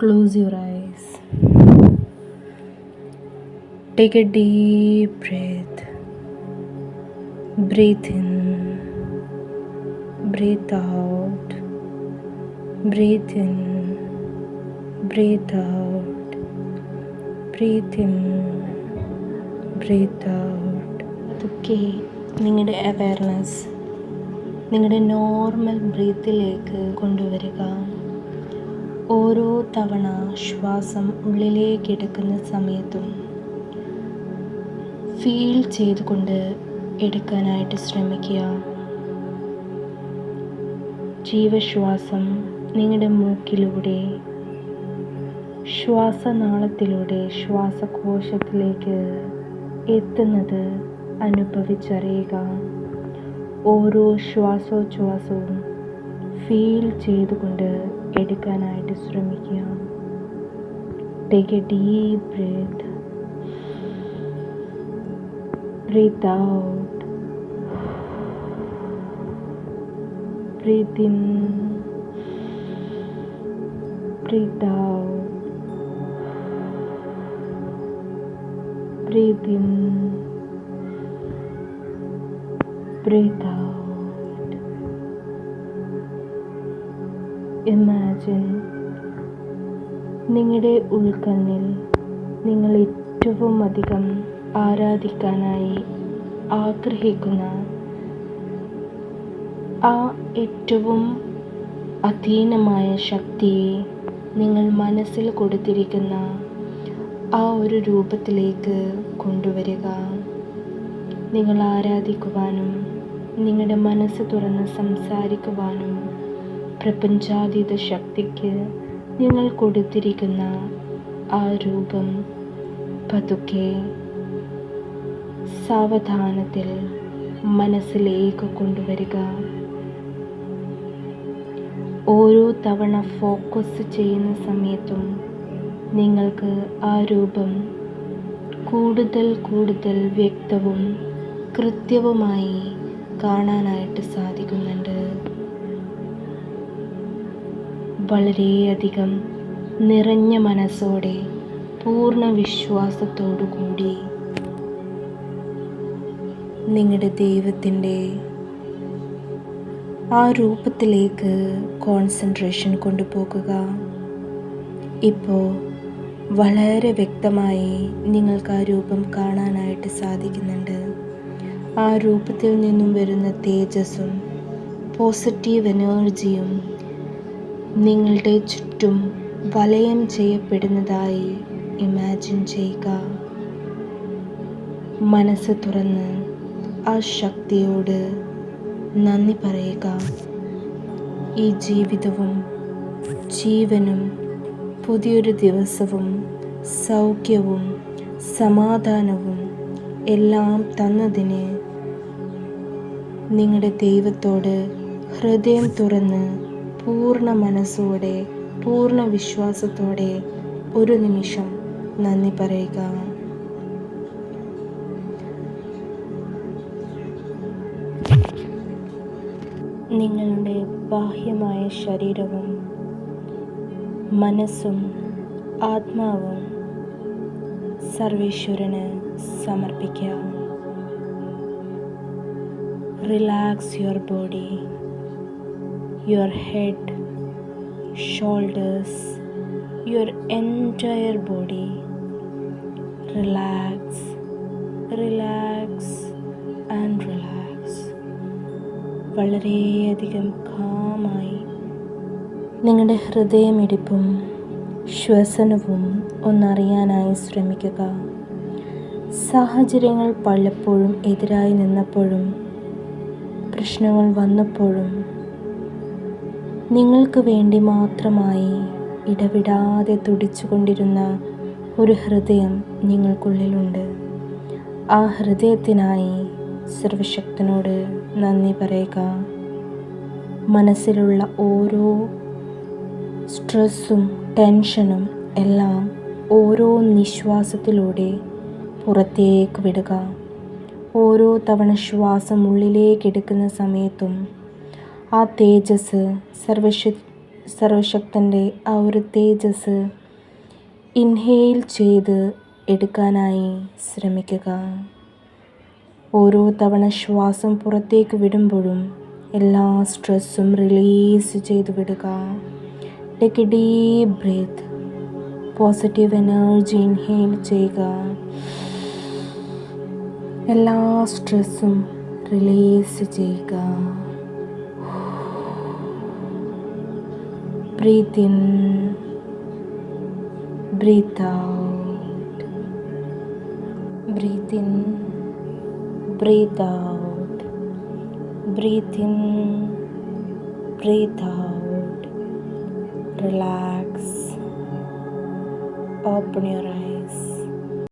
Close your eyes. Take a deep breath. Breathe in. Breathe out. Breathe in. Breathe out. Breathe in. Breathe out. അതൊക്കെ നിങ്ങളുടെ awareness നിങ്ങളുടെ normal ബ്രീത്തിലേക്ക് കൊണ്ടുവരിക. ഓരോ തവണ ശ്വാസം ഉള്ളിലേക്ക് എടുക്കുന്ന സമയത്തും ഫീൽ ചെയ്തുകൊണ്ട് എടുക്കാനായിട്ട് ശ്രമിക്കുക. ജീവശ്വാസം നിങ്ങളുടെ മൂക്കിലൂടെ ശ്വാസനാളത്തിലൂടെ ശ്വാസകോശത്തിലേക്ക് എത്തുന്നത് അനുഭവിച്ചറിയുക. ഓരോ ശ്വാസോച്ഛ്വാസവും ഫീൽ ചെയ്തുകൊണ്ട് എടുക്കാനായിട്ട് ശ്രമിക്കുക. Take a deep breath. Breath out. Breath in. Breath out. Breathe in, breathe out. Imagine നിങ്ങളുടെ ഉൾക്കണ്ണിൽ നിങ്ങൾ ഏറ്റവും അധികം ആരാധിക്കാനായി ആഗ്രഹിക്കുന്ന ആ ഏറ്റവും അധീനമായ ശക്തിയെ നിങ്ങൾ മനസ്സിൽ കൊടുത്തിരിക്കുന്ന ആ ഒരു രൂപത്തിലേക്ക് കൊണ്ടുവരിക. നിങ്ങൾ ആരാധിക്കുവാനും നിങ്ങളുടെ മനസ്സ് തുറന്ന് സംസാരിക്കുവാനും പ്രപഞ്ചാതീത ശക്തിക്ക് നിങ്ങൾ കൊടുത്തിരിക്കുന്ന ആ രൂപം പതുക്കെ സാവധാനത്തിൽ മനസ്സിലേക്ക് കൊണ്ടുവരിക. ഓരോ തവണ ഫോക്കസ് ചെയ്യുന്ന സമയത്തും നിങ്ങൾക്ക് ആ രൂപം കൂടുതൽ കൂടുതൽ വ്യക്തവും കൃത്യവുമായി കാണാനായിട്ട് സാധിക്കുന്നുണ്ട്. വളരെയധികം നിറഞ്ഞ മനസ്സോടെ പൂർണ്ണ വിശ്വാസത്തോടു കൂടി നിങ്ങളുടെ ദൈവത്തിൻ്റെ ആ രൂപത്തിലേക്ക് കോൺസെൻട്രേഷൻ കൊണ്ടുപോകുക. ഇപ്പോൾ വളരെ വ്യക്തമായി നിങ്ങൾക്ക് ആ രൂപം കാണാനായിട്ട് സാധിക്കുന്നുണ്ട്. ആ രൂപത്തിൽ നിന്നും വരുന്ന തേജസ്സും പോസിറ്റീവ് എനർജിയും നിങ്ങളുടെ ചുറ്റും വലയം ചെയ്യപ്പെടുന്നതായി ഇമാജിൻ ചെയ്യുക. മനസ്സ് തുറന്ന് ആ ശക്തിയോട് നന്ദി പറയുക. ഈ ജീവിതവും ജീവനും പുതിയൊരു ദിവസവും സൗഖ്യവും സമാധാനവും എല്ലാം തന്നതിന് നിങ്ങളുടെ ദൈവത്തോട് ഹൃദയം തുറന്ന് പൂർണ്ണ മനസ്സോടെ പൂർണ്ണ വിശ്വാസത്തോടെ ഒരു നിമിഷം നന്ദി പറയുക. നിങ്ങളുടെ ബാഹ്യമായ ശരീരവും മനസ്സും ആത്മാവും സർവേശ്വരന് സമർപ്പിക്കുക. Relax your body, your head, shoulders, your entire body. Relax, relax and relax. വളരെയധികം കാമായി നിങ്ങളുടെ ഹൃദയമിടിപ്പും ശ്വസനവും ഒന്നറിയാനായി ശ്രമിക്കുക. സാഹചര്യങ്ങൾ പലപ്പോഴും എതിരായി നിന്നപ്പോഴും പ്രശ്നങ്ങൾ വന്നപ്പോഴും നിങ്ങൾക്ക് വേണ്ടി മാത്രമായി ഇടവിടാതെ തുടിച്ചുകൊണ്ടിരുന്ന ഒരു ഹൃദയം നിങ്ങൾക്കുള്ളിലുണ്ട്. ആ ഹൃദയത്തിനായി സർവശക്തനോട് നന്ദി പറയുക. മനസ്സിലുള്ള ഓരോ സ്ട്രെസ്സും ടെൻഷനും എല്ലാം ഓരോ നിശ്വാസത്തിലൂടെ പുറത്തേക്ക് വിടുക. ഓരോ തവണ ശ്വാസം ഉള്ളിലേക്ക് എടുക്കുന്ന സമയത്തും ആ തേജസ് സർവശക്തൻ്റെ ആ ഒരു തേജസ് ഇൻഹെയിൽ ചെയ്ത് എടുക്കാനായി ശ്രമിക്കുക. ഓരോ തവണ ശ്വാസം പുറത്തേക്ക് വിടുമ്പോഴും എല്ലാ സ്ട്രെസ്സും റിലീസ് ചെയ്ത് വിടുക. Take a deep breath. Positive energy inhale ചെയ്യുക. എല്ലാ സ്ട്രെസ്സും റിലീസ് ചെയ്യുക. Breath in, breath out. Breath in, breath out. Breath in, breath out. Relax. Open your eyes.